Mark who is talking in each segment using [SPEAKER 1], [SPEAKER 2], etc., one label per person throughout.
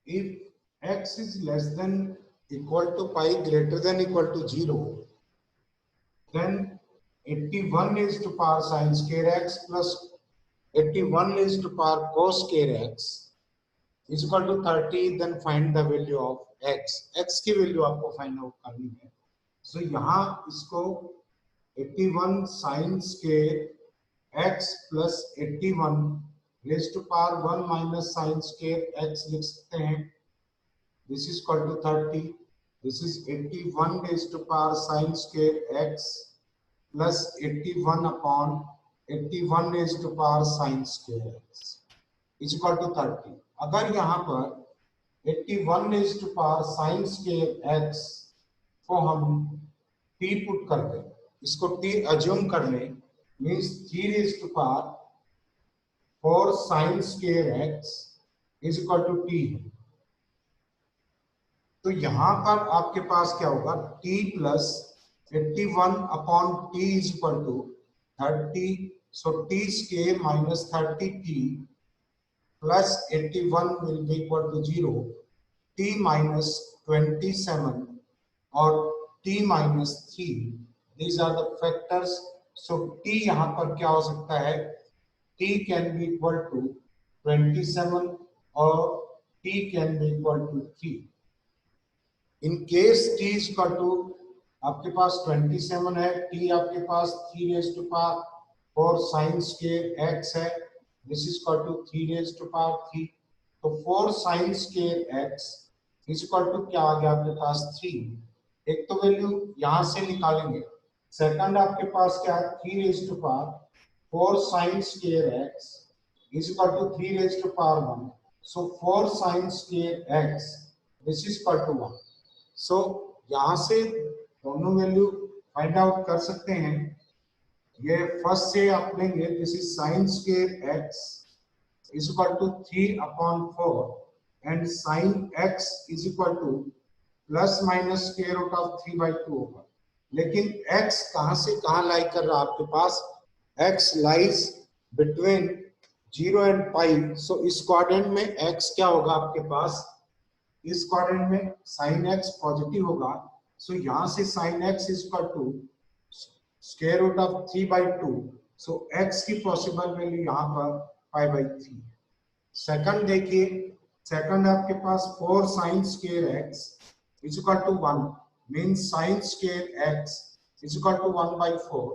[SPEAKER 1] if x is less than equal to pi greater than equal to 0, then 81 raised to power sin square x plus 81 raised to power cos square x is equal to 30. Then find the value of x. x की value आपको find out करनी है. सो यहाँ इसको 81 sin square x plus 81 raised to power 1 minus sin square x लिख सकते हैं. This is equal to 30. This is 81 raised to power sin square x plus 81 upon 81 raised to power sin square x is equal to 30. अगर यहाँ पर 81 raised to power sin square x को हम t put कर दें, इसको t assume कर लें, means 3 raised to power 4 sin square x is equal to t. तो यहाँ पर आपके पास क्या होगा, t plus 81 upon t is equal to 30. So t square minus 30t plus 81 will be equal to 0. t minus 27 or t minus 3. These are the factors. So t यहाँ पर क्या हो सकता है, t can be equal to 27 or t can be equal to 3. In case t is equal to आपके पास 27 है, t आपके पास 3 raised to power 4 sin square x है, this is equal to 3 raised to power 3. तो 4 sin square x is equal to क्या आ गया आपके पास 3. एक तो वैल्यू यहां से निकालेंगे, सेकंड आपके पास क्या है 3 raised to power 4 sin square x is equal to 3 raised to power 1. So 4 sin square x this is equal to 1. So यहां से दोनों वैल्यू फाइंड आउट कर सकते हैं. ये फर्स्ट से आप लेंगे, this is sine square x is equal to 3 upon 4 and sine x is equal to plus minus square root of 3/2 होगा. लेकिन x कहां से कहां लाई कर रहा है आपके पास, x lies between 0 and pi. सो इस क्वाड्रेंट में x क्या होगा आपके पास, इस क्वाड्रेंट में साइन x पॉजिटिव होगा. सो यहां से sine x is equal to square root of 3/2. So x की पॉसिबल वैल्यू यहाँ पर π/3. सेकंड देखिए, सेकंड आपके पास 4 sin square x is equal to 1 means sin square x is equal to 1/4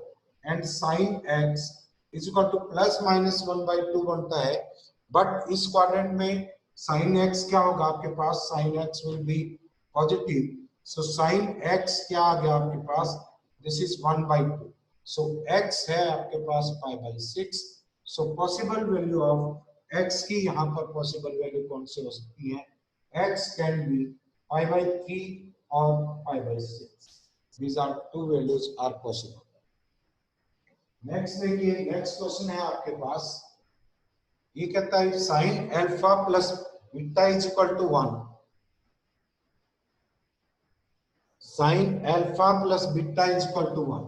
[SPEAKER 1] and sin x is equal to plus minus 1/2 बनता है. But इस quadrant में sin x क्या होगा आपके पास, sin x will be positive. So sin x क्या आ गया आपके पास, this is 1/2. so x है आपके पास π/6. so possible value of x की यहाँ पर possible value कौन सी हो सकती है, x can be π/3 or π/6. these are two values are possible. next देखिए, next question है आपके पास, ये कहता है sin alpha plus beta is equal to 1. sin alpha plus beta is equal to 1.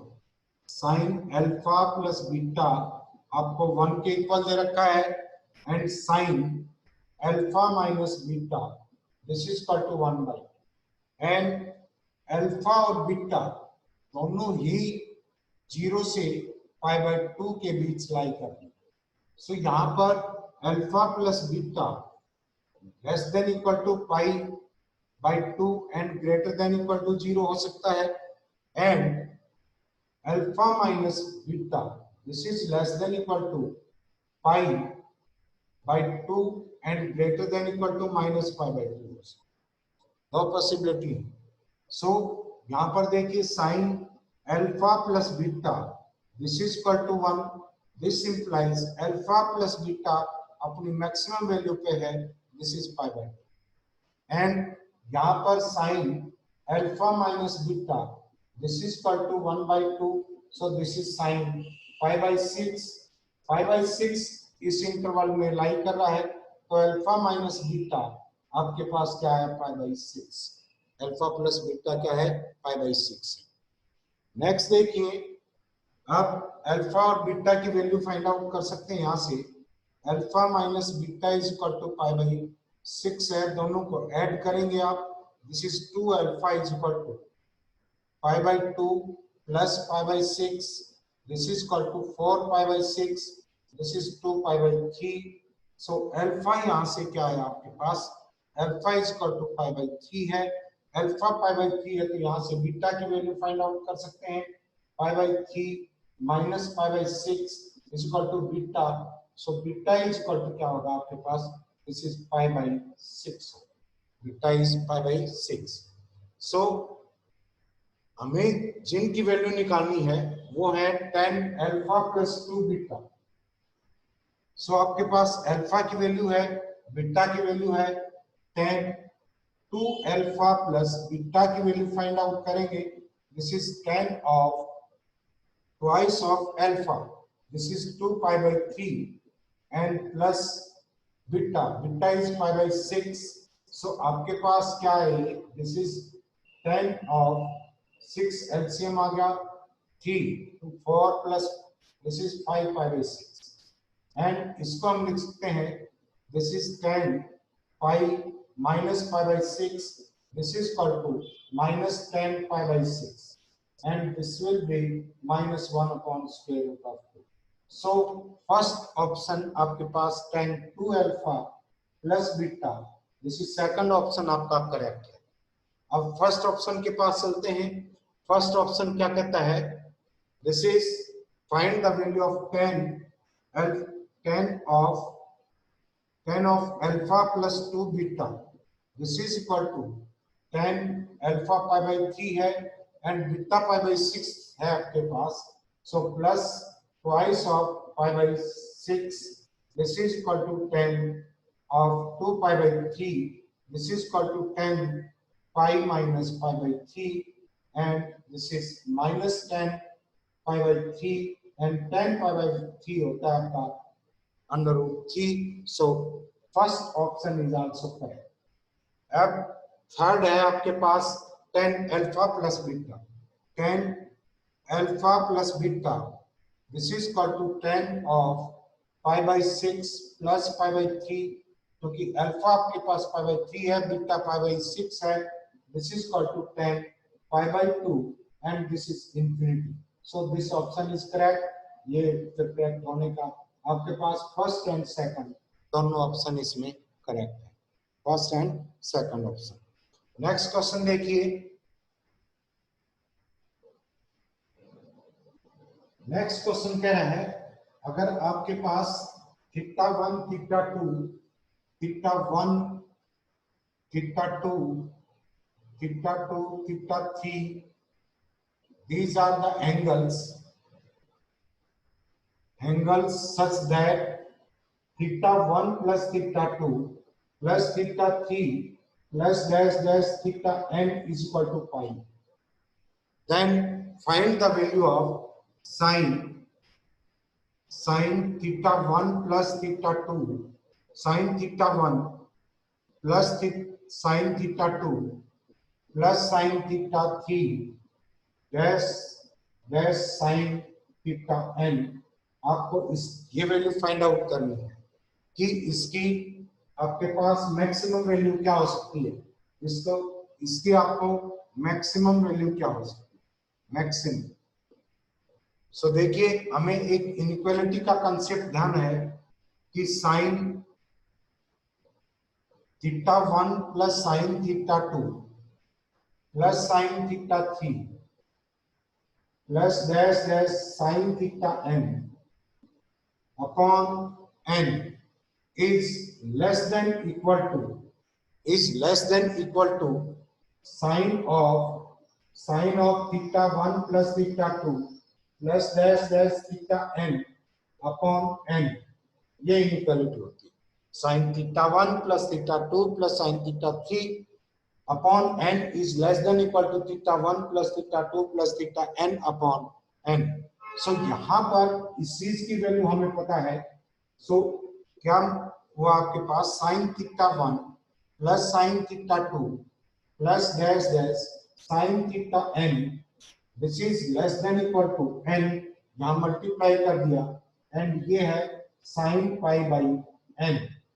[SPEAKER 1] sin alpha plus beta आपको 1 के equal दे रखा है and sin alpha minus beta this is equal to 1/2. And alpha और बीटा दोनों ही 0 से π/2 के बीच लाई करते हैं. सो यहाँ पर alpha plus beta less than equal to π/2 and greater than equal to 0 हो सकता है. And alpha minus beta this is less than equal to π/2 and greater than equal to minus π/2. दो पॉसिबिलिटी. सो यहाँ पर देखिए sine alpha plus beta this is equal to 1. This implies alpha plus beta अपनी maximum value पे है, this is π/2. And यहाँ पर sign alpha minus beta this is equal to 1/2. So this is sine π/6. π/6 इस interval में लाई कर रहा है, तो अल्फा माइनस बीटा आपके पास क्या है π/6. अल्फा प्लस बीटा क्या है π/6. नेक्स्ट देखिए, अब अल्फा और बीटा की वैल्यू फाइंड आउट कर सकते हैं. यहाँ से alpha minus beta is equal to π/6. 6 है, दोनों को ऐड करेंगे आप, this is 2 alpha is equal to pi by 2 plus pi by 6, this is equal to 4 pi by 6, this is 2 pi by 3. So alpha यहाँ से क्या है आपके पास, alpha is equal to pi by 3 है, अल्फा pi by 3 है, तो यहाँ से बीटा की वैल्यू फाइंड आउट कर सकते हैं, pi by 3 minus pi by 6 is equal to beta, so beta is equal to क्या होगा आपके पास, this is pi by 6, beta is pi by 6. so हमें जिनकी वैल्यू निकालनी है वो है 10 अल्फा प्लस 2 बीटा. सो आपके पास अल्फा की वैल्यू है, बीटा की वैल्यू है 10, 2 अल्फा प्लस बीटा की वैल्यू फाइंड आउट करेंगे, this is 10 of twice of alpha, this is 2 pi by 3 and plus beta, beta is pi by 6. सो आपके पास क्या है, दिस इज 10 ऑफ 6 LCM आ गया 3 to 4 plus this is 5 pi by 6 and इसको हम लिख सकते हैं this is 10 pi minus pi by 6, this is equal to minus 10 pi by 6 and this will be minus 1 upon square root of 2. So first option आपके पास 10 2 alpha plus beta, this is second option आपका correct है. अब first option के पास चलते हैं. First option क्या कहता है, this is find the value of 10 of alpha plus 2 beta, this is equal to 10 alpha pi by 3 है एंड बीटा पाई बाय 6 है आपके पास, so plus twice of pi by 6, this is equal to 10 of 2 pi by 3, this is equal to 10 pi minus pi by 3 and this is minus 10 pi by 3 and 10 pi by 3 होता है आपका under root 3. so first option is also correct. अब third है आपके पास 10 alpha plus beta, 10 alpha plus beta, this is equal to 10 of pi by 6 plus pi by 3, क्योंकि alpha आपके पास pi by 3 है, beta pi by 6 है, this is equal to 10 pi by 2 and this is infinity. So this option is correct. ये correct होने का आपके पास first and second दोनों ऑप्शन इसमें करेक्ट है, first and second option. Next question देखिए. नेक्स्ट क्वेश्चन कह रहा है, अगर आपके पास theta 1 theta 2 theta 1 theta 2 theta 2 theta 3, these are the angles such that theta 1 plus theta 2 plus theta 3 plus dash dash theta n is equal to pi. Then find the value of sine theta 1 plus theta 2 sine theta 1 plus sine theta 2 plus sine theta 3 dash dash sine theta n. आपको इस ये value find out करनी है कि इसकी आपके पास maximum value क्या हो सकती है, इसकी आपको मैक्सिमम वैल्यू क्या हो सकती है, मैक्सिमम. सो देखिए हमें एक इनइक्वालिटी का कंसेप्ट ध्यान है कि sine theta 1 plus sine theta 2 plus sine theta 3 plus dash dash sine theta n upon n is less than equal to sine of theta 1 plus theta 2 plus dash dash theta n upon n. ये inequality होती है. Sine theta 1 plus theta 2 plus sine theta 3 upon n is less than equal to theta 1 plus theta 2 plus theta n upon n. So यहाँ पर इस चीज की value हमें पता है. So क्या हुआ आपके पास sin theta 1 plus sin theta 2 plus dash dash sin theta n, which is less than equal to n, यहाँ मल्टीप्लाई कर दिया and ये है sin pi by n.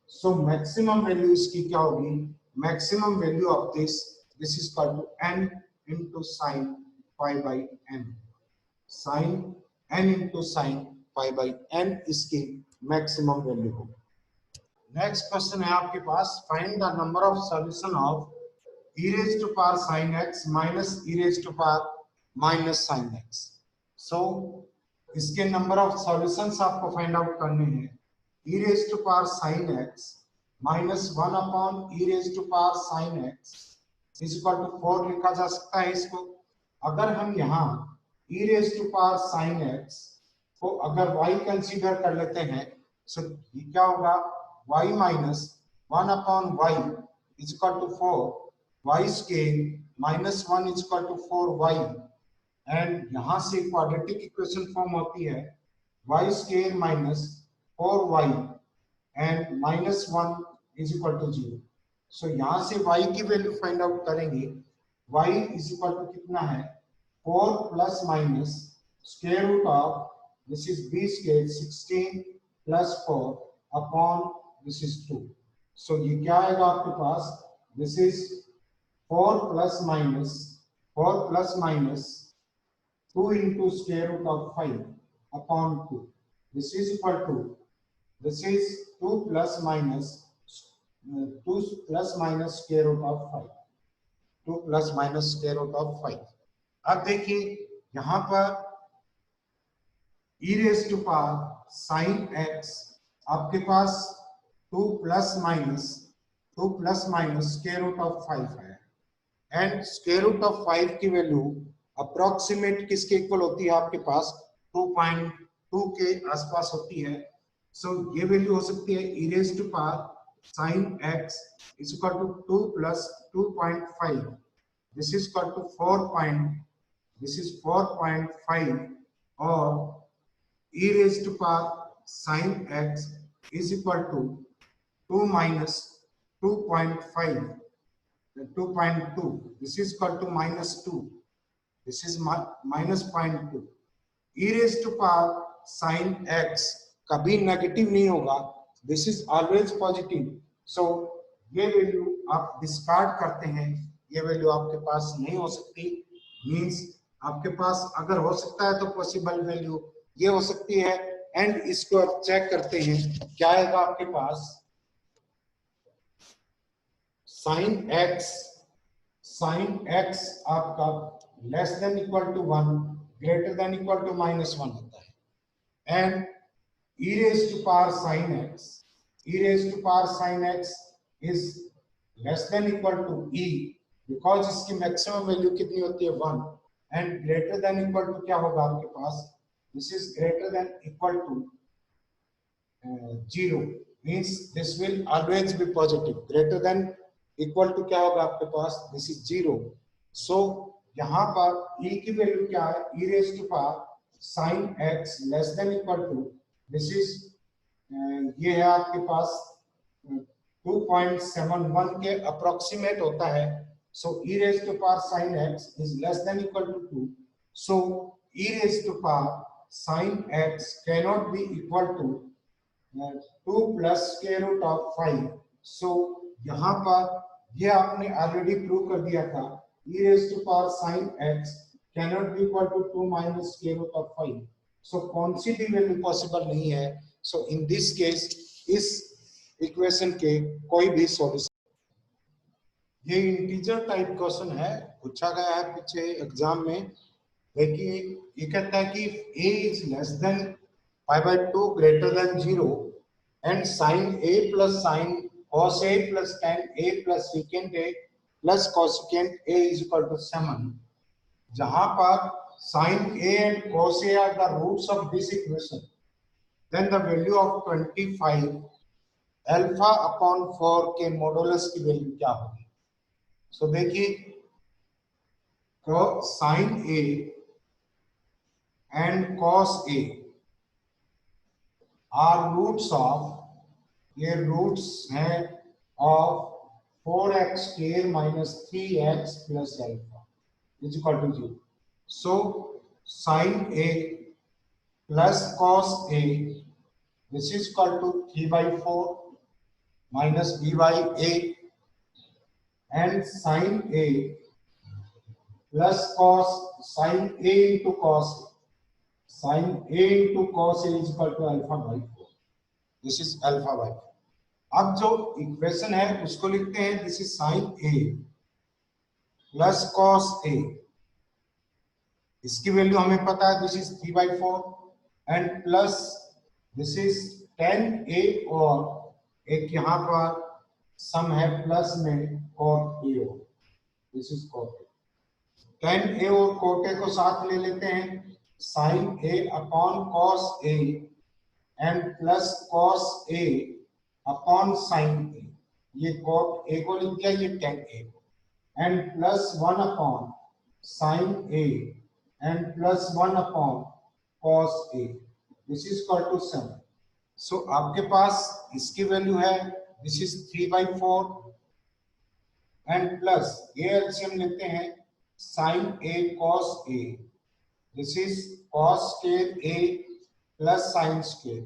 [SPEAKER 1] So maximum value इसकी क्या होगी, maximum value of this is equal to n into sine pi by n, sine n into sine pi by n इसकी maximum value होगी। Next question है आपके पास, find the number of solution of e raised to power sin x minus e raised to power minus sin x। सो इसके number of solutions आपको find out करने हैं। e raised to power sin x minus 1 upon e raised to power sin x is equal to 4 लिखा जा सकता है इसको। अगर हम यहाँ e raised to power sin x को अगर y कंसीडर कर लेते हैं, सो ये क्या होगा, y minus 1 upon y is equal to 4, y square minus 1 is equal to 4y, and यहां से क्वाड्रेटिक इक्वेशन फॉर्म होती है y square minus 4y and minus 1 is equal to 0। So यहां से y की वैल्यू फाइंड आउट करेंगे, y is equal to कितना है, 4 plus minus square root of this is b square 16 plus 4 upon this is 2। So ये क्या आएगा आपके पास, this is 4 plus minus 2 into square root of 5 upon 2. This is equal to, this is 2 plus minus square root of 5, 2 plus minus square root of 5। अब देखिए यहाँ पर e raised to power sin x आपके पास 2 plus minus square root of 5 है, and square root of 5 की value approximate किसके equal होती है आपके पास, 2.2 के आसपास होती है। सो ये वैल्यू हो सकती है e raised to power sin x is equal to 2 plus 2.5, this is equal to 4.5, और e raised to power sin x is equal to 2 minus 2.5, 2.2, this is equal to minus 2, this is minus 0.2। e raised to power sin x कभी negative नहीं होगा, this is always positive. सो ये value आप discard करते हैं, ये value आपके पास नहीं हो सकती, मींस आपके पास अगर हो सकता है तो पॉसिबल वैल्यू ये हो सकती है। एंड इसको आप चेक करते हैं, क्या आएगा आपके पास, साइन x आपका less than equal to 1 greater than equal to minus 1 होता है, and e raised to power sin x is less than equal to e, because इसकी मैक्सिमम वैल्यू कितनी होती है 1, and greater than equal to क्या होगा आपके पास, this is greater than equal to 0, means this will always be positive. Greater than equal to क्या होगा आपके पास, दिस इज 0। सो यहाँ पर e की वैल्यू क्या है, e raised to power sin x less than equal to, this is ये है आपके पास 2.71 के अप्रोक्सीमेट होता है। सो e raised to power sin x is less than equal to 2, so e raised to power sin x cannot be equal to 2 plus square root of 5। सो यहाँ पर ये आपने ऑलरेडी प्रूव कर दिया था, e raised to power sin x cannot be equal to 2 minus square root of 5। सो कौन सी भी value possible नहीं है। सो इन दिस केस इस इक्वेशन के कोई भी सॉल्यूशन, ये इंटीजर टाइप क्वेश्चन है, पूछा गया है पीछे एग्जाम में। देखिए ये कहता है कि a is less than pi by 2 greater than 0 and sine a plus sine cos a plus tan a plus secant a plus cosecant a is equal to 7, जहां पर sin a and cos a are the roots of this equation, then the value of 25 alpha upon 4 के modulus की value क्या होगी। सो देखिए sin a and cos a are roots of, ये roots हैं of 4x square minus 3x plus alpha is equal to 0। So sin a plus cos a, this is equal to 3 by 4, minus b by a and sin a plus cos sin a into cos a. Sin a into cos a is equal to alpha by 4. This is alpha by 4. अब जो equation है उसको लिखते हैं this is sine A plus cos A, इसकी value हमें पता है this is 3/4 and plus this is tan A और एक यहाँ पर सम है प्लस में cot A, this is cot A. tan A और cot ए को साथ ले लेते हैं, sin A upon cos A and plus cos A upon sin A, ये cot ए को लिख दिया, ये tan ए को, and plus 1 upon sin a and plus 1 upon cos a, this is equal to 7। So आपके पास इसकी वैल्यू है दिस इज 3/4 एंड प्लस ये एलसीएम लेते हैं sin a cos a, this is cos square a plus sin square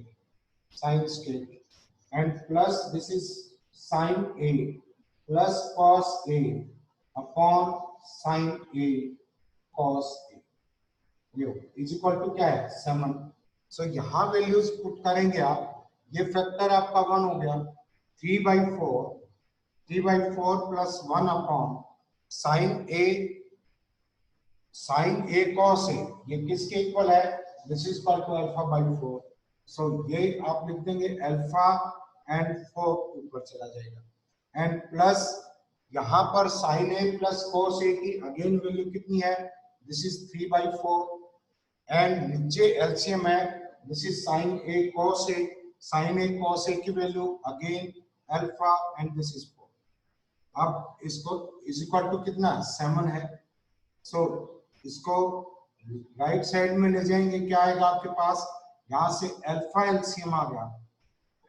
[SPEAKER 1] and plus this is sin a plus cos a upon sin a cos a, ये is equal to क्या है 7। सो यहाँ values put करेंगे आप, ये factor आपका 1 हो गया, 3/4 plus 1 upon sin a cos a, ये किसके इक्वल है, this is equal to alpha by 4। So ये आप लिख देंगे अल्फा एंड 4 ऊपर चला जाएगा एंड प्लस यहाँ पर sin a plus cos a की अगेन वैल्यू कितनी है, दिस इज 3/4 एंड नीचे एलसीएम है this is sin a cos a की value again alpha and this is 4। अब इसको इज इक्वल टू कितना 7 है। सो इसको राइट साइड में ले जाएंगे, क्या आएगा आपके पास, यहाँ से अल्फा एलसीएम आ गया,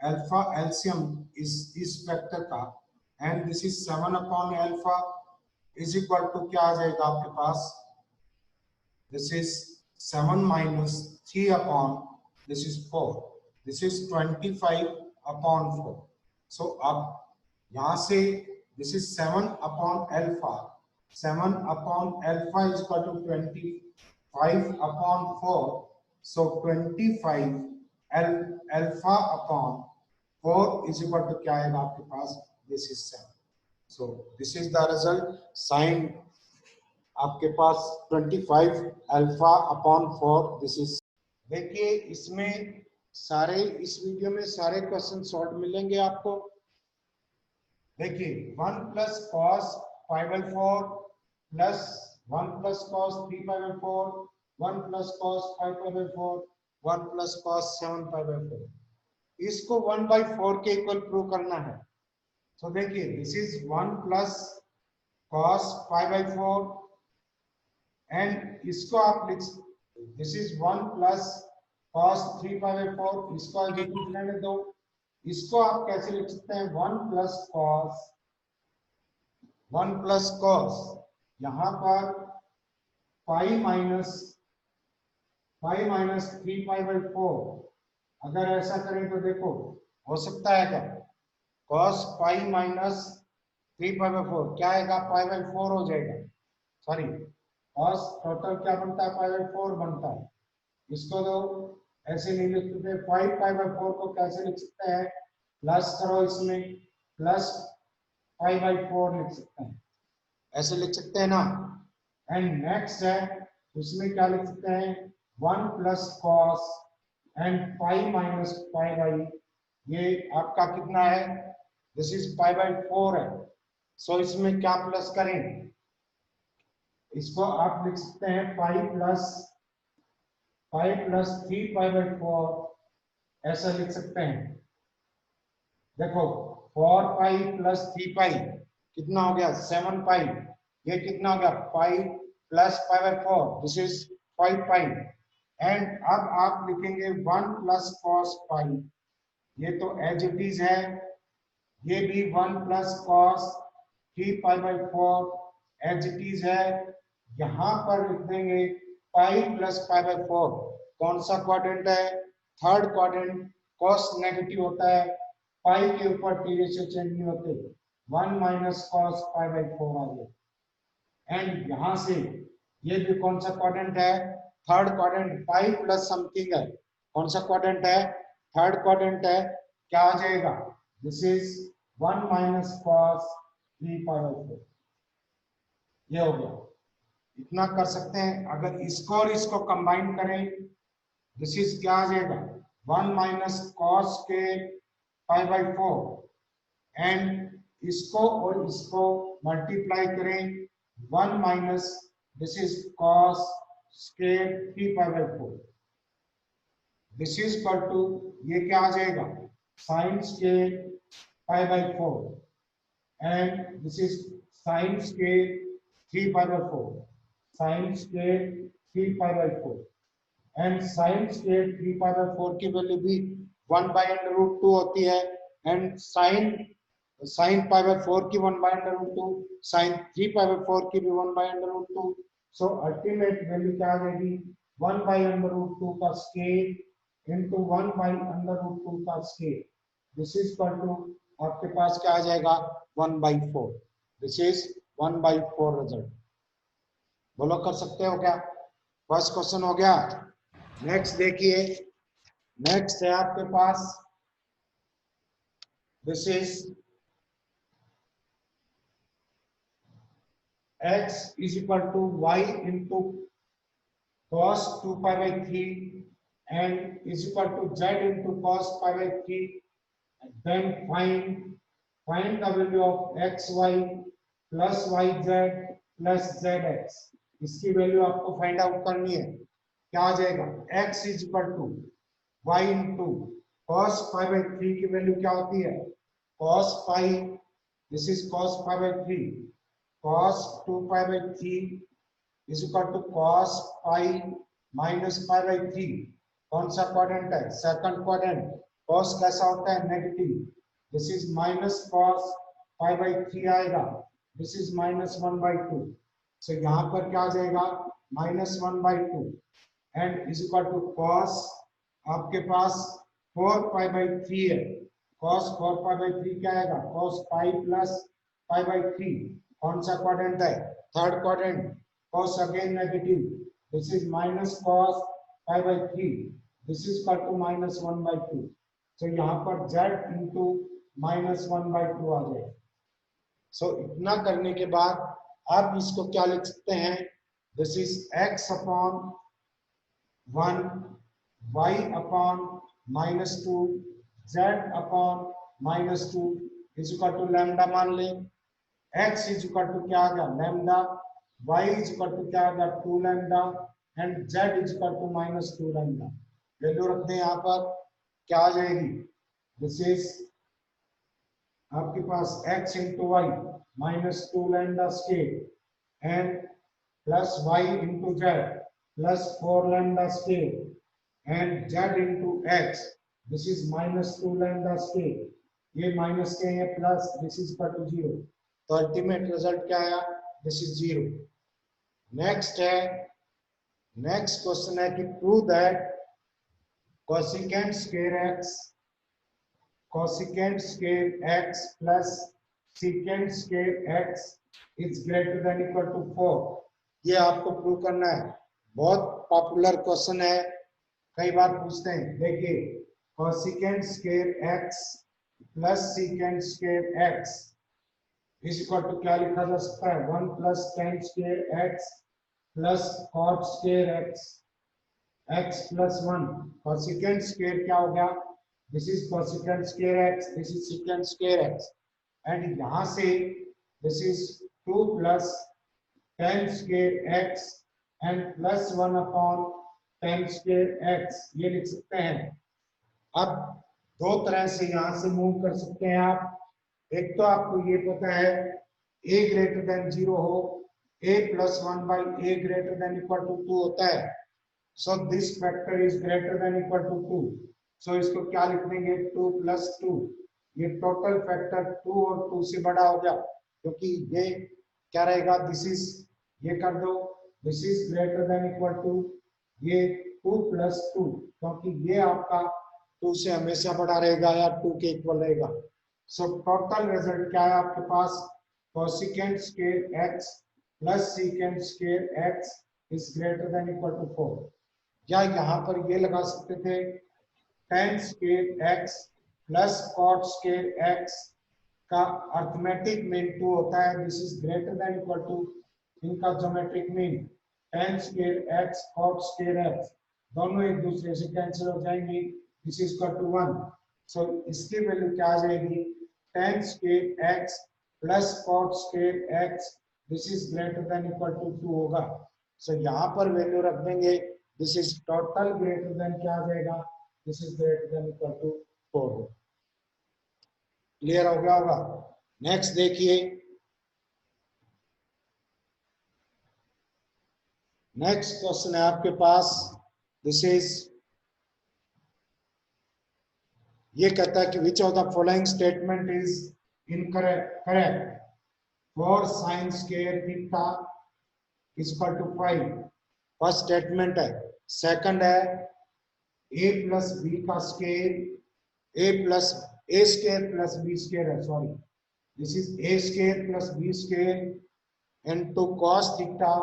[SPEAKER 1] अल्फा एलसीएम इस वेक्टर का and this is 7 upon alpha is equal to क्या आ जाएगा आपके पास, this is 7 minus 3 upon this is 4, this is 25 upon 4। So अब यहाँ से this is 7 upon alpha, 7 upon alpha is equal to 25 upon 4, so 25 alpha upon 4 is equal to क्या आएगा आपके पास, this is 7। So this is the result, sine आपके पास 25 alpha upon 4, this is. देखिए इसमें सारे, इस वीडियो में सारे क्वेश्चन सॉल्व मिलेंगे आपको। देखिए 1 plus cos 5/4 plus 1 plus cos 3/4, 1 plus cos 5/4, 1 plus cos 7/4, इसको 1/4 के इक्वल प्रूव करना है। तो देखिए this is 1 plus cos 5/4 and इसको आप लिख, दिस इज 1 प्लस कॉस 3/4, इसको रहने दो, इसको आप कैसे लिख सकते हैं 1 प्लस कॉस यहाँ पर 5 माइनस 3/4, अगर ऐसा करें तो देखो हो सकता है क्या, cos 5 माइनस 3/4 क्या आएगा, 5/4 हो जाएगा, सॉरी cos टोटल क्या बनता है 5/4 बनता है, इसको तो ऐसे नहीं लिख सकते, 5/4 को कैसे लिख सकते हैं, प्लस करो इसमें प्लस 5/4 लिख सकते हैं, ऐसे लिख सकते हैं ना। एंड नेक्स्ट है उसमें क्या लिख सकते हैं 1 प्लस कॉस एंड 5 माइनस 5/, ये आपका कितना है, दिस इज 5/4 है। सो इसमें क्या प्लस करें, इसको आप लिख सकते हैं 5 प्लस 3/4, ऐसा लिख सकते हैं। देखो 4 प्लस 3 कितना हो गया 7, ये कितना हो गया 5 प्लस 5/4, दिस इज 5 एंड अब आप लिखेंगे 1 प्लस कॉस 5, ये तो एज इट इज है, ये भी 1 plus cos 3/4 as it is है, यहाँ पर लिख देंगे 5 प्लस 5/4, कौन सा क्वाड्रेंट है, थर्ड क्वाड्रेंट, कॉस नेगेटिव होता है पाई के ऊपर टी रेशियो चेंज नहीं होते, 1 माइनस कॉस पाई बाई 4 आ गया। एंड यहां से ये भी कौन सा क्वाड्रेंट है, third quadrant, pi plus something है, कौन सा क्वाड्रेंट है, थर्ड क्वाड्रेंट है, क्या आ जाएगा, this is 1 minus cos 3 pi by 4, ये हो गया। इतना कर सकते हैं। अगर इसको और इसको कंबाइन करें, दिस इज क्या आ जाएगा, 1 माइनस कॉस के पाई बाई 4 एंड इसको और इसको मल्टीप्लाई करें, 1 minus this is cos square 3 pi by 4, this is equal to ये क्या आ जाएगा, sine square pi by 4 and this is sine square 3 pi by 4, sine square 3 pi by 4 and sine square 3 pi by 4 की value भी 1 by under root 2 होती है and sign pi by 4 की 1 by under root 2, sine 3 pi by 4 की भी 1 by under root 2। So ultimate value क्या आ जाएगी, 1 बाई अंडर रूट 2 का square into 1 by under root 2 का square, this is equal to आपके पास क्या आ जाएगा, 1 by 4, this is 1 by 4 result. बोलो कर सकते हो क्या, फर्स्ट क्वेश्चन हो गया। नेक्स्ट देखिए, नेक्स्ट है आपके पास, this is x is equal to y into cos 2 pi by 3 and is equal to z into cos pi by 3, then find the value of xy plus yz plus zx। इसकी value आपको find out करनी है, क्या आ जाएगा, x is equal to y into cos pi by 3 की value क्या होती है, cos pi, this is cos pi by 3, cos 2 pi by 3 is equal to cos pi minus pi by 3, कौन सा क्वाड्रेंट है, सेकंड क्वाड्रेंट, cos कैसा होता है, negative, this is minus cos pi by 3 आएगा, this is minus 1 by 2, so यहाँ पर क्या आ जाएगा, minus 1 by 2 and is equal to cos आपके पास 4 pi by 3 है, cos 4 pi by 3 क्या आएगा, cos pi plus pi by 3, कौन सा क्वाड्रेंट है, third quadrant, cos again negative, this is minus cos pi by 3, this is equal to minus 1 by 2, so यहाँ पर z इंटू माइनस 1 by 2 आ जाएगा। So इतना करने के बाद आप इसको क्या लिख सकते हैं, this is x upon 1 y upon minus 2 z upon minus 2 is equal to lambda मान लें, x इज इक्वल टू क्या आ गया, lambda, y is equal to क्या आ गया, 2 lambda and z is equal to minus 2 lambda. Value रखते हैं यहाँ पर, क्या आ जाएगी, दिस इज आपके पास x into y minus 2 lambda square and plus y into z plus 4 lambda square and z into x, this is minus 2 lambda square, ये माइनस के है plus, this is equal to 0, तो ultimate result क्या आया, this is 0। Next है, next question है कि prove that cosecant square x, cosecant square x plus secant square x is greater than equal to 4। ये आपको प्रूव करना है, बहुत पॉपुलर क्वेश्चन है, कई बार पूछते हैं। देखिए, cosecant square x plus secant square x is equal to क्या लिखा जा सकता है, 1 plus tan square x plus cot square x plus 1, cosecant square क्या हो गया, this is cosecant square x, this is secant square x and यहां से this is 2 plus tan square x and plus 1 upon tan square x, ये लिख सकते हैं। अब दो तरह से यहां से मूव कर सकते हैं आप, एक तो आपको ये पता है a ग्रेटर देन 0 हो, a plus 1 by a greater than equal to 2 होता है, so this factor is greater than equal to 2, so इसको क्या लिख देंगे, 2 प्लस 2, ये टोटल फैक्टर 2 और 2 से बड़ा हो गया, क्योंकि ये क्या रहेगा, दिस इज, ये कर दो, this is greater than equal to ये 2 प्लस 2, क्योंकि ये आपका 2 से हमेशा बड़ा रहेगा या 2 के इक्वल रहेगा। सो टोटल रिजल्ट क्या है आपके पास, cosecant square x plus secant square x is greater than equal to 4। या यहाँ पर ये लगा सकते थे tan square x plus cot square x का अर्थमेटिक मीन 2 होता है, this is greater than equal to इनका geometric mean tan square x cot square x दोनों एक दूसरे से कैंसिल हो जाएंगे, this is equal to 1। So इसकी वैल्यू क्या आ जाएगी, tan square x plus cot square x this is greater than equal to 2 होगा। सो यहाँ पर वैल्यू रख देंगे, this is total greater than क्या आ जाएगा, this is greater than equal to 4। Clear हो गया होगा। नेक्स्ट देखिए, नेक्स्ट क्वेश्चन है आपके पास, दिस इज ये कहता है कि which of the following statement is incorrect for sine square theta is equal to 5। First statement है। सेकंड है a प्लस बी का square a square plus B square है, sorry this is a square plus B square into cos theta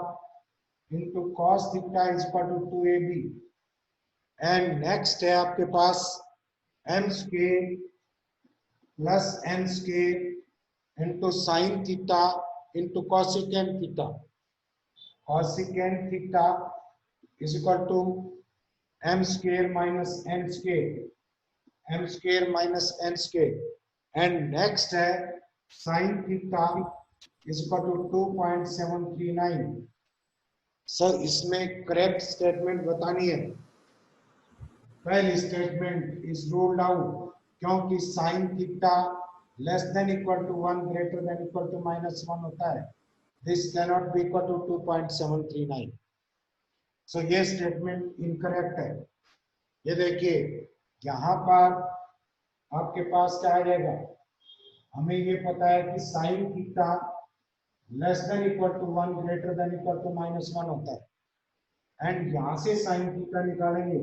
[SPEAKER 1] is equal to 2ab। And next है आपके पास m square plus n square into sine theta into cosecant theta is equal to m square minus n square and next है sine theta is equal to 2.739। Sir इसमें correct statement बतानी है। पहली statement is ruled out क्योंकि sine theta less than equal to 1 greater than equal to -1 होता है, this cannot be equal to 2.739। So ये statement incorrect है। ये देखिए यहाँ पर आपके पास क्या आ जाएगा, हमें ये पता है कि sine theta less than equal to 1 greater than equal to -1 होता है। एंड यहाँ से साइन थीटा निकालेंगे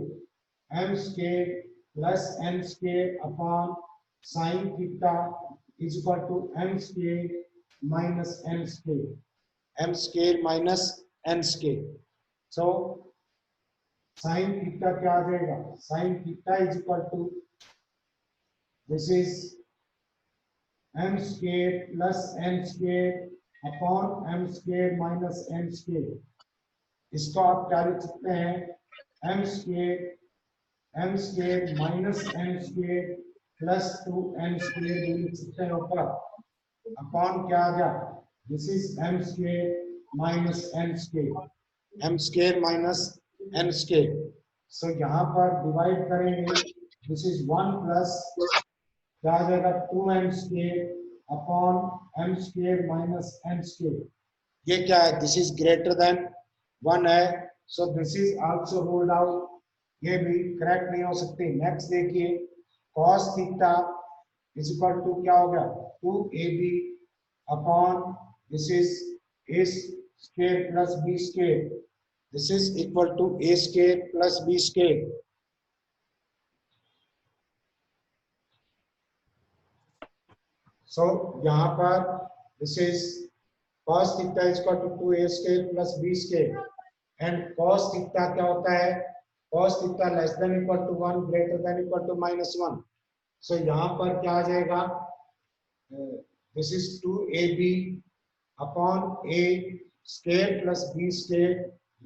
[SPEAKER 1] m square plus n square upon sine theta is equal to m square minus n square. So sine theta क्या आ जाएगा, sine theta is equal to this is m square plus n square upon m square minus n square. इसको आप क्या लिख सकते हैं, m square minus n square plus 2n square लिख सकते हैं ऊपर, अपॉन क्या आ गया, this is m square minus n square. So यहाँ पर डिवाइड करेंगे, दिस इज 1 प्लस क्या आ जाएगा 2m square upon m square minus n square. ये क्या है, दिस इज ग्रेटर देन 1 है, so this is also ruled out, ये भी करेक्ट नहीं हो सकती। नेक्स्ट देखिए cos theta is equal to क्या हो गया 2ab upon this is a square plus b square, this is equal to a square plus b square. So यहाँ पर this is cos theta is equal to 2a square plus b square and cos theta क्या होता है, cos theta less than equal to 1 greater than equal to -1। So यहाँ पर क्या आ जाएगा, this is 2ab upon a square plus b square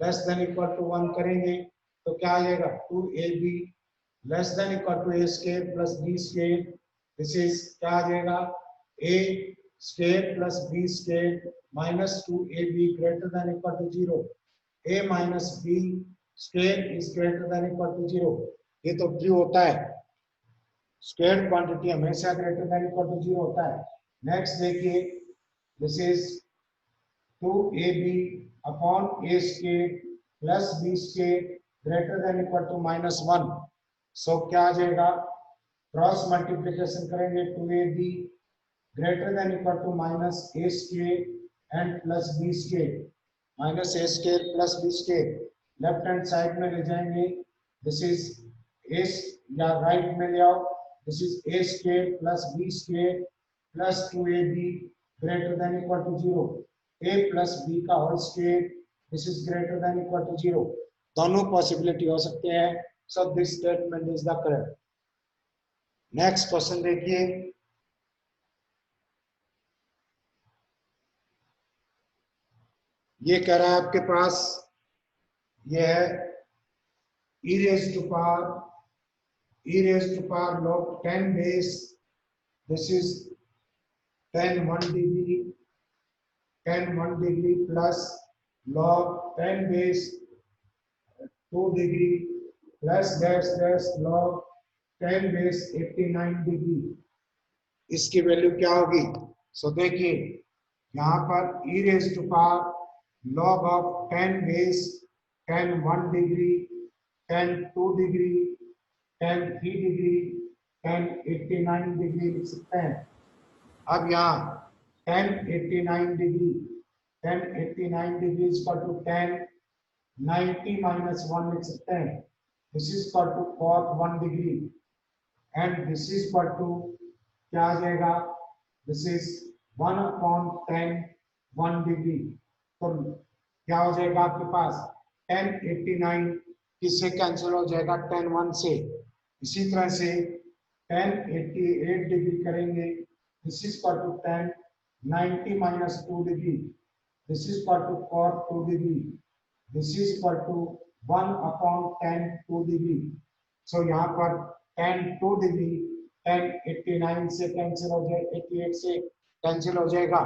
[SPEAKER 1] less than equal to 1 करेंगे तो क्या आ जाएगा 2ab less than equal to a square plus b square, this is क्या आ जाएगा a square plus b square minus 2ab greater than equal to 0, a minus b square is greater than equal to 0। ये तो true होता है, square quantity हमेशा greater than equal to 0 होता है। नेक्स्ट देखिए this is 2ab upon a square plus b square greater than equal to -1। So क्या आ जाएगा, क्रॉस मल्टीप्लिकेशन करेंगे 2ab greater than equal to minus a square and plus b square, minus a square plus b square left hand side में ले जाएंगे, this is ए या right में ले आओ, this is A square plus B square plus 2ab greater than equal to 0, a plus B का whole square this is greater than equal to 0, दोनों possibility हो सकते हैं। So this statement is the correct. Next question देखिए, ये कह रहा है आपके पास, ये है e raised to power log 10 base, this is 10 1 degree plus log 10 base 2 degree plus dash log 10 base 89 degree, इसकी वैल्यू क्या होगी? सो देखिए यहाँ पर e raised to power log of 10 base 10 1 degree 10 2 degree 10 3 degree 10 89 degree लिख सकते हैं। अब यहाँ 10 89 degree 10 89 degree equal to 10 90 minus 1 लिख सकते हैं, this is equal to cot 1 degree and this is equal to क्या आ जाएगा, दिस इज 1 अपॉन 10 1 डिग्री, तो क्या हो जाएगा आपके पास 10 89 किससे कैंसिल हो जाएगा 10 1 से, इसी तरह से 10 88 डिग्री करेंगे, this is equal to 10 90 minus 2 degree, this is equal to cot 2 degree, this is equal to 1 upon 10 2 degree. So यहाँ पर 10 2 डिग्री 10 89 से कैंसिल हो जाए 88 से कैंसिल हो जाएगा,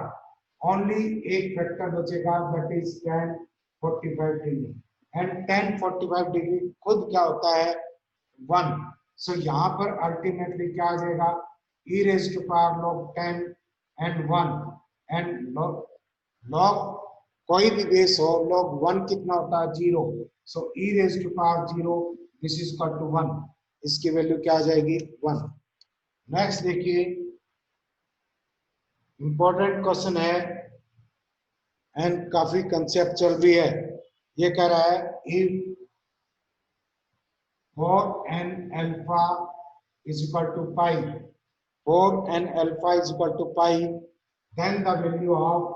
[SPEAKER 1] ओनली एक फैक्टर बचेगा that is 10 45 degree and 10 45 degree खुद क्या होता है 1। सो यहाँ पर अल्टीमेटली क्या आ जाएगा e raised to power log 10 and 1 and log कोई भी बेस हो log 1 कितना होता है 0, सो e raised to power 0 this is equal to 1, इसकी वैल्यू क्या आ जाएगी 1। नेक्स्ट देखिए इंपॉर्टेंट क्वेश्चन है एंड काफी कंसेप्चुअल भी है, ये कह रहा है if 4n alpha is equal to pi, 4n alpha is equal to pi, then the value of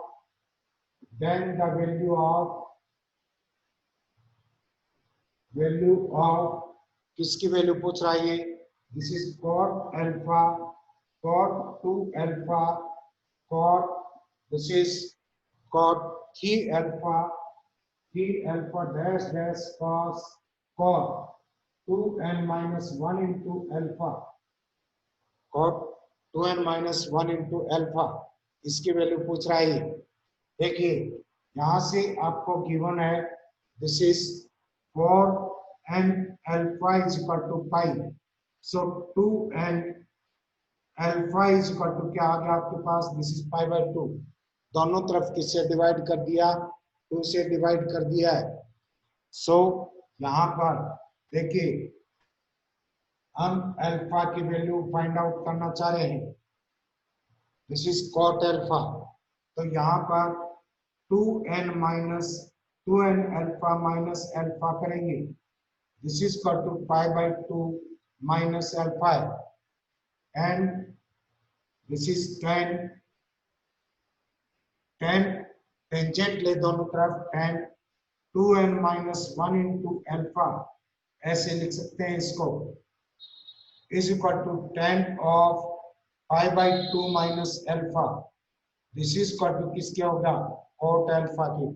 [SPEAKER 1] किसकी वैल्यू पूछ रहा है ये, this is cot alpha cot 2 alpha cot, this is cot 3 alpha dash cos cot 2n minus 1 into alpha, cot 2n minus 1 into alpha, इसकी value पूछ रहा है। देखिए यहां से आपको गिवन है this is 4n alpha is equal to pi, so 2n alpha is equal to क्या आ गया आपके पास, दिस इज pi by 2, दोनों तरफ किससे डिवाइड कर दिया 2 से डिवाइड कर दिया है। सो यहाँ पर देखिए हम अल्फा की वैल्यू फाइंड आउट करना चाह रहे हैं, दिस इज cot अल्फा, तो यहाँ पर 2n अल्फा माइनस अल्फा करेंगे, this is equal to pi by 2 minus alpha and this is 10 tangent ले दोनों तरफ 10 2n minus 1 into alpha, ऐसे लिख सकते हैं इसको, is equal to 10 of pi by 2 minus alpha, this is equal to किसके हो गया cot alpha के,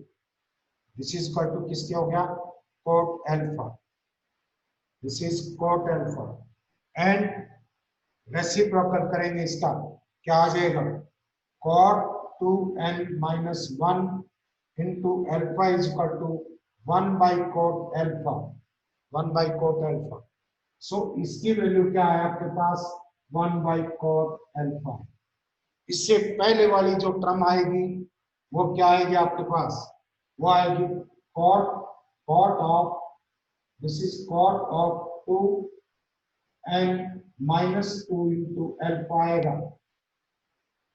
[SPEAKER 1] this is equal to किसके हो गया cot alpha, this is cot alpha and reciprocal करेंगे इसका क्या आ जाएगा cot 2n minus 1 into alpha is equal to 1 by cot alpha, 1 by cot alpha, so इसकी वैल्यू क्या है आपके पास 1 by cot alpha। इससे पहले वाली जो टर्म आएगी वो क्या आएगी आपके पास, वो आएगी cot of, this is cot of 2n minus 2 into alpha आएगा,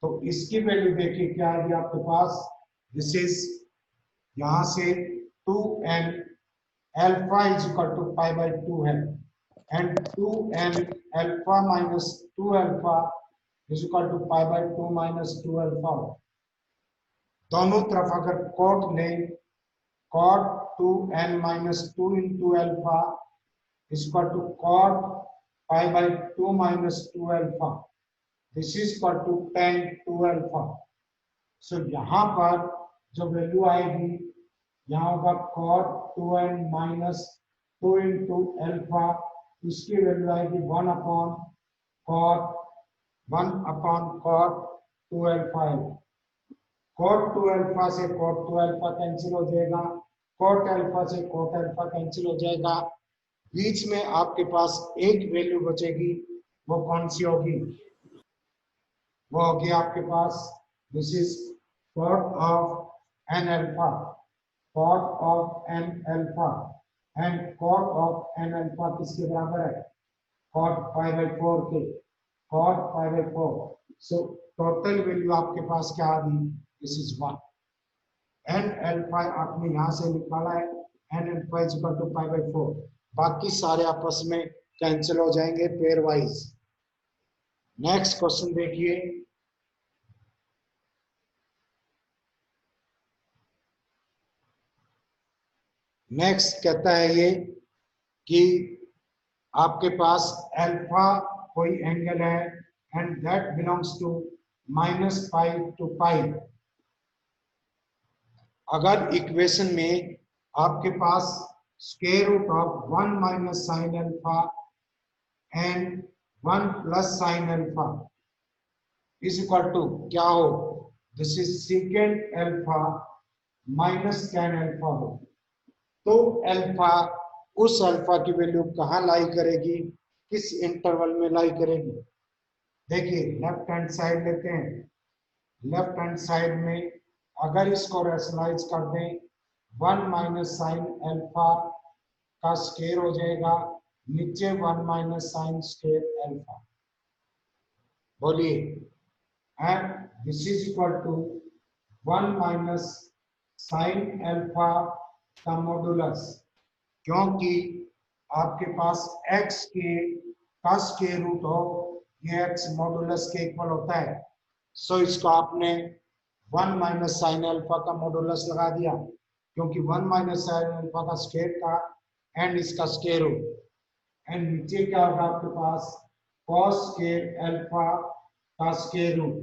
[SPEAKER 1] तो इसकी वैल्यू देखिए क्या आएगी आपके पास, दिस इज यहां से 2n alpha is equal to pi by 2 है, and 2n alpha minus 2 alpha is equal to pi by 2 minus 2 alpha। दोनों तरफ अगर cot लें, cot 2n minus 2 into alpha is equal to cot pi by 2 minus 2 alpha, this is equal to tan 2 alpha। सो यहाँ पर जो value आएगी, यहाँ होगा cot 2n minus 2 into alpha, इसकी वैल्यू आएगी 1 upon cot 2 alpha। cot 2 alpha से cot 2 alpha cancel हो जाएगा, cot alpha से cot alpha कैंसिल हो जाएगा। बीच में आपके पास एक वैल्यू बचेगी, वो कौन सी होगी? वो होगी आपके पास, this is cot of n alpha, cot of n alpha and cot of n alpha किसके बराबर है? cot pi by 4 के, cot pi by 4। So total value आपके पास क्या आ गई? This is 1। n alpha आपने यहां से निकाला है, n alpha is equal to pi by 4। बाकी सारे आपस में कैंसिल हो जाएंगे पेयर वाइज। नेक्स्ट क्वेश्चन देखिए, नेक्स्ट कहता है ये कि आपके पास अल्फा कोई एंगल है and that belongs to -pi to pi. अगर इक्वेशन में आपके पास square root of 1 minus sine alpha and 1 plus sine alpha is equal to क्या हो? This is secant alpha minus tan alpha हो, तो अल्फा, उस अल्फा की वैल्यू कहाँ लाई करेगी, किस इंटरवल में लाई करेगी? देखिए लेफ्ट हैंड साइड लेते हैं, लेफ्ट हैंड साइड में अगर इसको रैशनलाइज कर दें, 1 माइनस साइन अल्फा का स्क्वायर हो जाएगा, नीचे 1 माइनस साइन स्क्वायर अल्फा। बोलिए, and this is equal to 1 minus sine alpha का मॉडुलस, क्योंकि आपके पास x के का स्क्वायर रूट हो, ये x मॉडुलस के इक्वल होता है। सो इसको आपने 1 माइनस साइन अल्फा का मॉडुलस लगा दिया, क्योंकि 1 माइनस साइन अल्फा का स्क्वायर था एंड इसका स्क्वायर रूट, एंड नीचे क्या होगा आपके पास? cos स्क्वायर अल्फा का स्क्वायर रूट।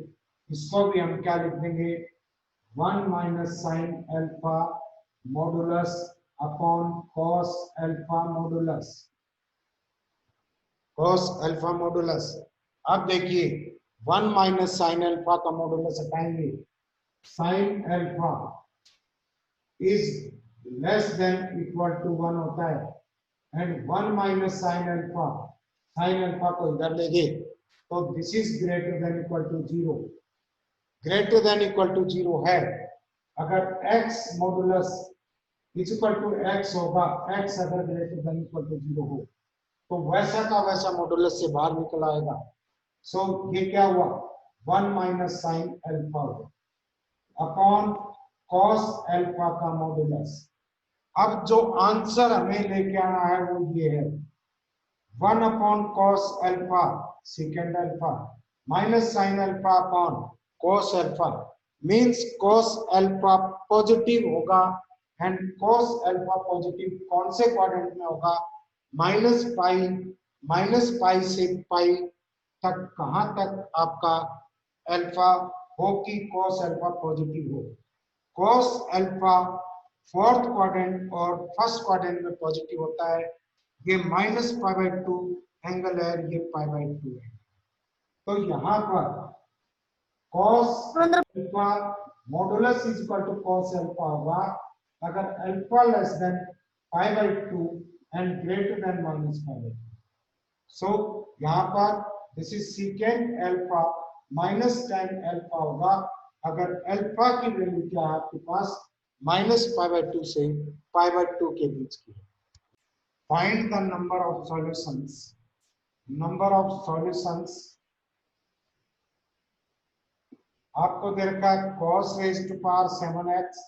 [SPEAKER 1] इसको भी हम क्या लिख देंगे? 1 minus sine alpha modulus upon cos alpha modulus, cos alpha modulus. अब देखिए 1 माइनस साइन अल्फा का मॉडुलस हटाएंगे, sine alpha is less than equal to 1 होता है, एंड 1 माइनस साइन अल्फा को इधर ले गए तो this is greater than equal to 0, greater than equal to 0 है। अगर x modulus is equal to x होगा, x अगर ग्रेटर देन इक्वल टू 0 हो तो वैसा का वैसा मॉडुलस से बाहर निकल आएगा। सो ये क्या हुआ? 1 minus sine alpha upon cos alpha का मॉडुलस। अब जो आंसर हमें लेके आना है वो ये है, 1 upon cos alpha second alpha minus sine alpha upon cos alpha, means cos alpha positive होगा एंड cos अल्फा पॉजिटिव कौन से क्वाड्रेंट में होगा? माइनस पाई से पाई तक, कहां तक आपका अल्फा हो कि cos अल्फा पॉजिटिव हो। cos अल्फा फोर्थ क्वाड्रेंट और फर्स्ट क्वाड्रेंट में पॉजिटिव होता है। ये -π/2 एंगल है, ये π/2 है। तो यहाँ पर cos alpha modulus is equal to cos alpha होगा अगर alpha less than π/2 and greater than -π/2। So यहाँ पर this is secant alpha minus tan alpha होगा अगर अल्फा की वैल्यू क्या है आपके पास? -π/2 से π/2 के बीच की। Find the number of solutions, number of solutions आपको दे रखा है cos raised to power 7x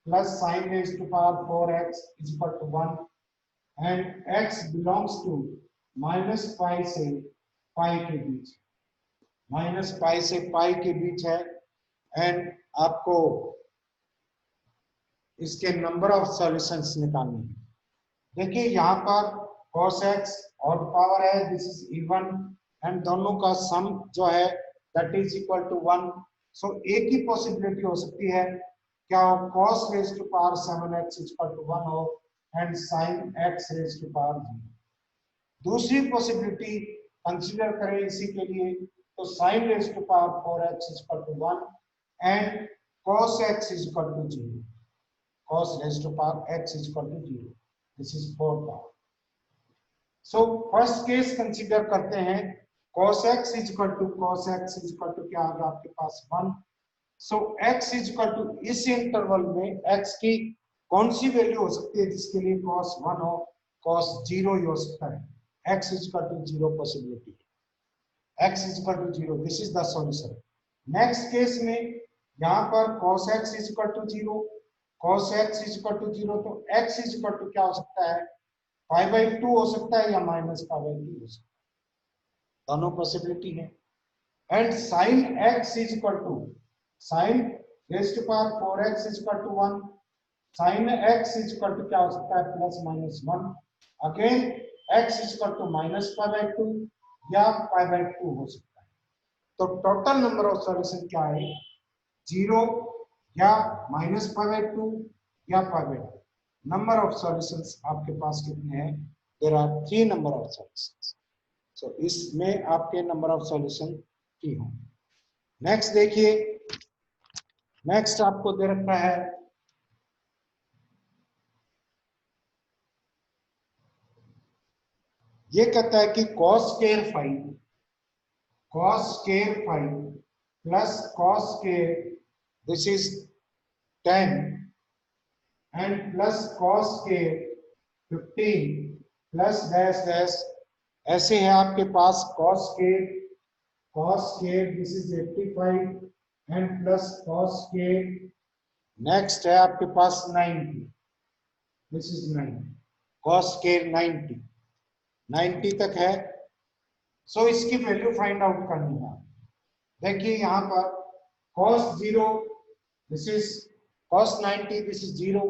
[SPEAKER 1] plus sin raised to power 4x is equal to 1 and x belongs to minus pi से पाई के बीच, माइनस पाई से पाई के बीच है। एंड आपको इसके नंबर ऑफ सॉल्यूशंस निकालने हैं। देखिए यहाँ पर cos x ऑड पावर है, दिस इज इवन, एंड दोनों का सम जो है that is equal to 1। So एक ही पॉसिबिलिटी हो सकती है, क्या हो, cos raise to power 7x equal to 1 हो and sin x raise to power 0। दूसरी पॉसिबिलिटी कंसीडर करें इसी के लिए, तो sin raise to power 4x equal to 1 and cos x equal to 0, cos raised to power x is equal to 0. This is 4 power. So first case consider करते हैं, cos x is equal to क्या आ गया आपके पास 1. So x is equal to इस interval में x की कौन सी वैल्यू हो सकती है जिसके लिए cos 1 हो, cos 0 ही हो सकता है. x is equal to 0 possibility. x is equal to 0. This is the solution. Next case में यहाँ पर cos x is equal to 0, cos x is equal to 0, तो x is equal to क्या हो सकता है, पाई बाई 2 हो सकता है या माइनस पाई बाई 2 हो सकता है, दोनों पॉसिबिलिटी है. And sin x is equal to sin raised to power 4x is equal to 1, sin x is equal to क्या हो सकता है, plus minus 1. Again x is equal to minus pi by 2 या पाई बाई 2 हो सकता है. तो total number of solution क्या है, 0 या माइनस पाई बाई 2 या pi by 2. Number of solutions आपके पास कितने हैं, there are 3 number of solutions. So इसमें आपके नंबर ऑफ सॉल्यूशन 3 होंगे. नेक्स्ट देखिए, नेक्स्ट आपको दे रखा है ये कहता है कि cos square 5 plus cos square this is 10 and plus cos square 15 plus dash dash, ऐसे है आपके पास cos square this is 85 and plus cos square, next है आपके पास 90, दिस इज 90, cos स्क्वायर 90 तक है. सो इसकी वैल्यू फाइंड आउट करनी है. देखिए यहाँ पर cos 0 this is cos 90 this is 0,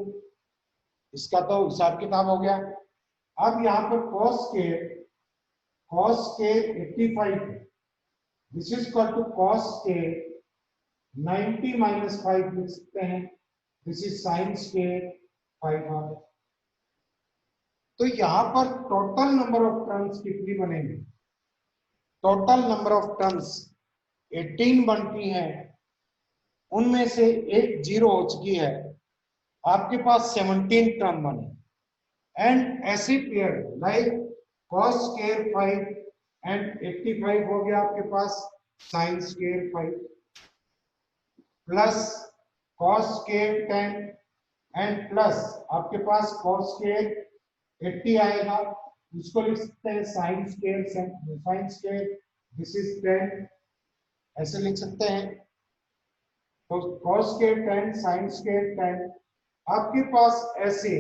[SPEAKER 1] इसका तो हिसाब किताब हो गया. अब यहाँ पर cos square 85 this is equal to cos square 90 minus 5 लिख सकते हैं, दिस इज sin स्क्वायर 5. तो यहाँ पर टोटल नंबर ऑफ टर्म्स कितनी बनेंगी, टोटल नंबर ऑफ टर्म्स 18 बनती हैं, उनमें से एक 0 हो चुकी है, आपके पास 17 टर्म बने. एंड ऐसे pair like cos square 5 and 85 हो गया आपके पास sin square 5 plus cos square 10 and plus आपके पास cos स्क्वायर 80 आएगा, इसको लिख सकते हैं sin स्क्वायर दिस इज 10, ऐसे लिख सकते हैं. तो cos स्क्वायर 10 sin स्क्वायर 10, आपके पास ऐसे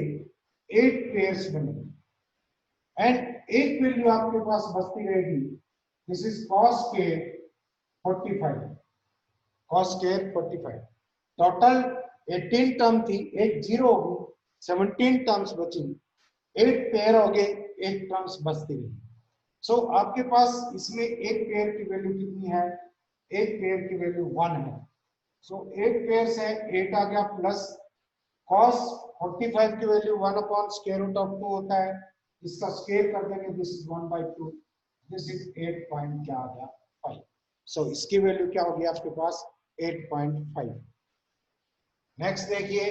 [SPEAKER 1] 8 पेयर्स बने एंड एक वैल्यू आपके पास बचती रहेगी, this is cos square 45, cos square 45. Total 18 term थी, एक 0 होगी, 17 टर्म्स बची, 8 पेयर हो गए, 8 टर्म्स बचती रही. सो आपके पास इसमें एक पेयर की वैल्यू कितनी है, एक पेयर की वैल्यू 1 है. सो 8 पेयर है, 8 आ गया प्लस cos 45 की value 1 upon square root of 2 होता है, इसका स्क्वायर कर देंगे, this is 1/2, this is 8 point क्या आ गया 5. सो इसकी वैल्यू क्या होगी आपके पास 8.5. नेक्स्ट देखिए,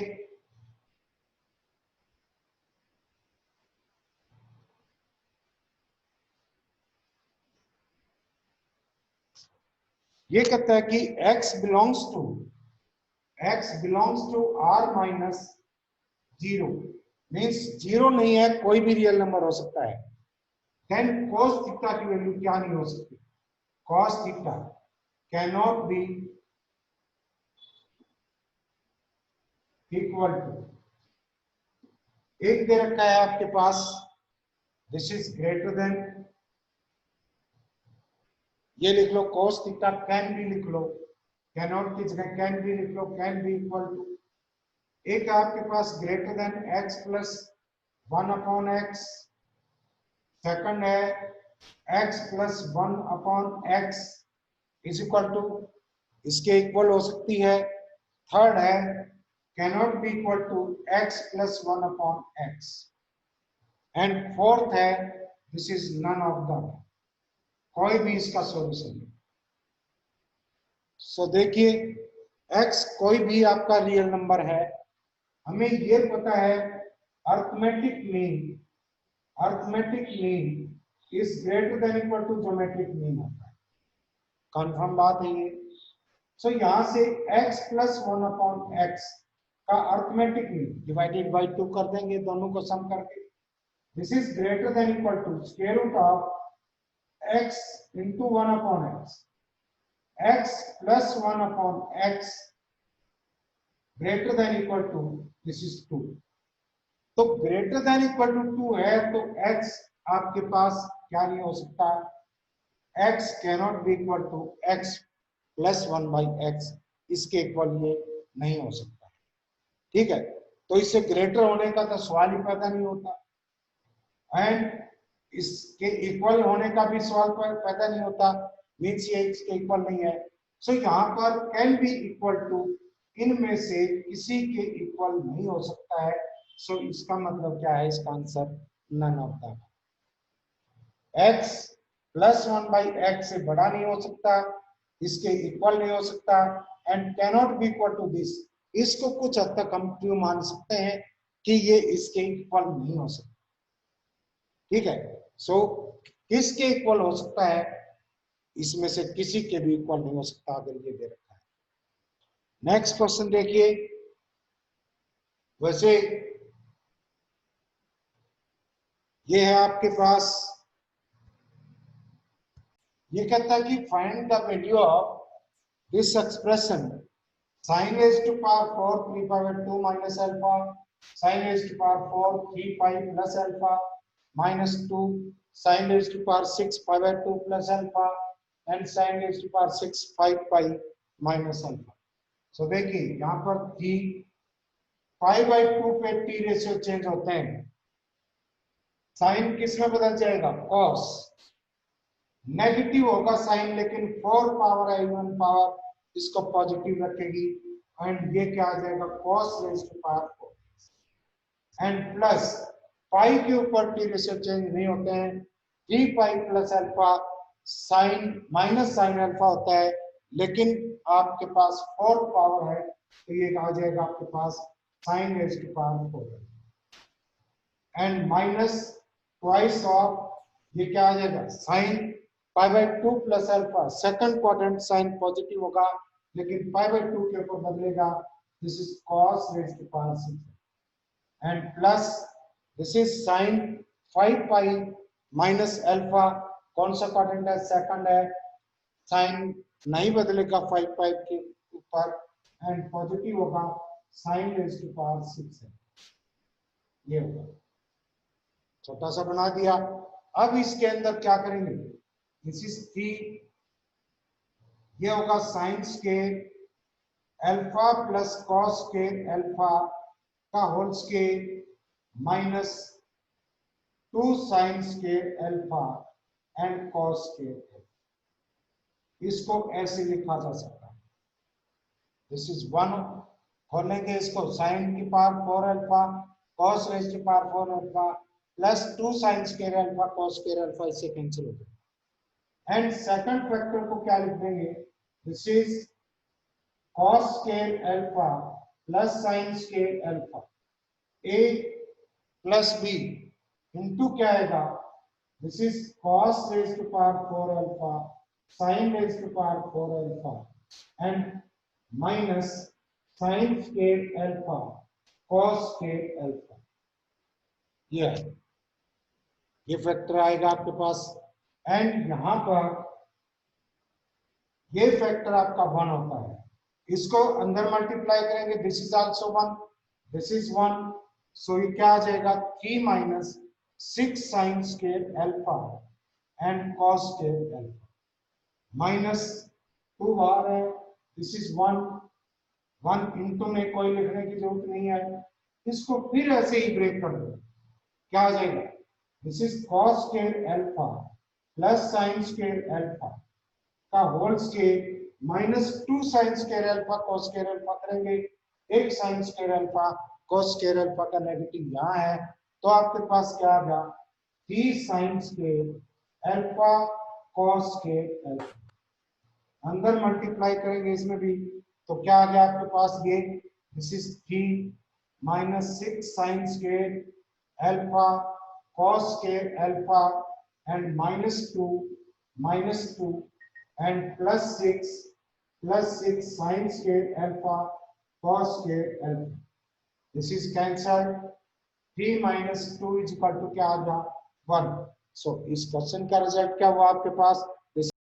[SPEAKER 1] ये कहता है कि x belongs to r minus 0, means 0 नहीं है, कोई भी रियल नंबर हो सकता है. देन cos थीटा की वैल्यू क्या नहीं हो सकती, cos theta can not be equal to, एक दे रखा है आपके पास, दिस इज ग्रेटर देन ये लिख लो cos थीटा कैन भी लिख लो, कैनॉट की जगह कैन भी लिख लो, कैन बी इक्वल टू, एक आपके पास greater than x plus 1 upon x, second है x plus 1 upon x is equal to, इसके इक्वल हो सकती है, थर्ड है cannot be equal to x plus 1 upon x, and fourth है this is none of the, कोई भी इसका सॉल्यूशन नहीं। सो देखिए x कोई भी आपका रियल नंबर है, हमें ये पता है arithmetic mean is greater than equal to geometric mean होता है, कंफर्म बात है ये। सो यहां से x प्लस 1 अपॉन एक्स का अर्थमेटिक मीन डिवाइडेड बाई 2 कर देंगे, दोनों को सम करके, this is greater than equal to square root of x into 1 upon X, x plus 1 upon X greater than equal to this is 2। तो greater than equal to 2 है तो x आपके पास क्या नहीं हो सकता, x cannot be equal to x plus 1 by X, इसके इक्वल ये नहीं हो सकता, ठीक है। तो इससे ग्रेटर होने का तो सवाल ही पैदा नहीं होता, एंड इसके इक्वल होने का भी सवाल पैदा नहीं होता, मीन्स ये इसके इक्वल नहीं है। सो यहाँ पर कैन बी इक्वल टू इनमें से किसी के इक्वल नहीं हो सकता है। सो इसका मतलब क्या है, इसका answer none of the, x plus 1 by X से बड़ा नहीं हो सकता, इसके इक्वल नहीं हो सकता, and cannot be equal to this, इसको कुछ हद तक हम क्यों मान सकते हैं कि ये इसके इक्वल नहीं हो सकता, ठीक है। सो किसके इक्वल हो सकता है, इसमें से किसी के भी इक्वल नहीं हो सकता अगर ये दे रखा है। नेक्स्ट क्वेश्चन देखिए, वैसे ये है आपके पास, ये कहता है कि find the value of this expression sin raised to power 4 3 power 2 minus alpha, sin raised to power 4 3 pi plus alpha minus 2, sin raised to power 6 pi by 2 plus alpha, and sin raised to power 6 5 pi minus alpha। so देखिए यहाँ पर 3 pi by 2 पे t ratio change होते हैं, sign किस में बदल जाएगा, cos, नेगेटिव होगा साइन लेकिन 4 पावर है इवन पावर इसको पॉजिटिव रखेगी, एंड ये क्या आ जाएगा cos raised to power 4, and plus pi के ऊपर टी रेशियो चेंज नहीं होते हैं, 3 pi plus alpha sine minus sine alpha होता है, लेकिन आपके पास 4 पावर है तो ये आ जाएगा आपके पास sine raised to power 4, and minus twice of ये क्या आ जाएगा sine pi by 2 plus alpha, second quadrant sine positive होगा लेकिन पाई बाय 2 के ऊपर बदलेगा, this is cos raised to power 6, and plus this is sine 5 pi minus alpha, कौन सा क्वाड्रेंट है, सेकंड है, साइन नहीं बदलेगा 5 पाई के ऊपर, एंड पॉजिटिव होगा साइन रेज़्ड टू पावर 6 है, ये होगा, छोटा सा बना दिया। अब इसके अंदर क्या करेंगे, दिस इज 3, ये होगा sine square alpha plus cos square alpha का whole square minus 2 sine square alpha and cos square alpha, इसको ऐसे लिखा जा सकता है, दिस इज 1, खोलेंगे इसको साइन की power 4 alpha cos raised to power 4 alpha plus 2 sine square alpha cos square alpha, इससे कैंसिल हो जाएगा, एंड सेकंड फैक्टर को क्या लिख देंगे, this is cos square alpha plus sine square alpha, a plus b into क्या आएगा, this is cos raised to power 4 alpha sin raised to power 4 alpha and minus sine square alpha cos square alpha, ये factor आएगा आपके पास, and यहां पर ये factor आपका 1 होता है, इसको अंदर मल्टीप्लाई करेंगे, this is also 1, this is 1, सो ये क्या आ जाएगा 3 minus 6 sign square alpha and cos square alpha, minus 2 बाहर है, दिस इज 1, 1 इंटू में कोई लिखने की जरूरत नहीं है। इसको फिर ऐसे ही ब्रेक कर दो, क्या आ जाएगा, this is cos square alpha plus sine square alpha का whole square minus 2 sine square alpha cos square alpha करेंगे, एक sine square alpha cos square alpha का नेगेटिव यहाँ है, तो आपके पास क्या आ गया, 3 sine square alpha cos square alpha. अंदर मल्टीप्लाई करेंगे इसमें भी, तो क्या आ गया आपके पास ये, this is 3 minus 6 sign square alpha cos square alpha and minus 2 and plus 6 sin square alpha cos square alpha. This is cancelled. 3 minus 2 is equal to क्या आ गया, 1. So इस क्वेश्चन का रिजल्ट क्या हुआ आपके पास,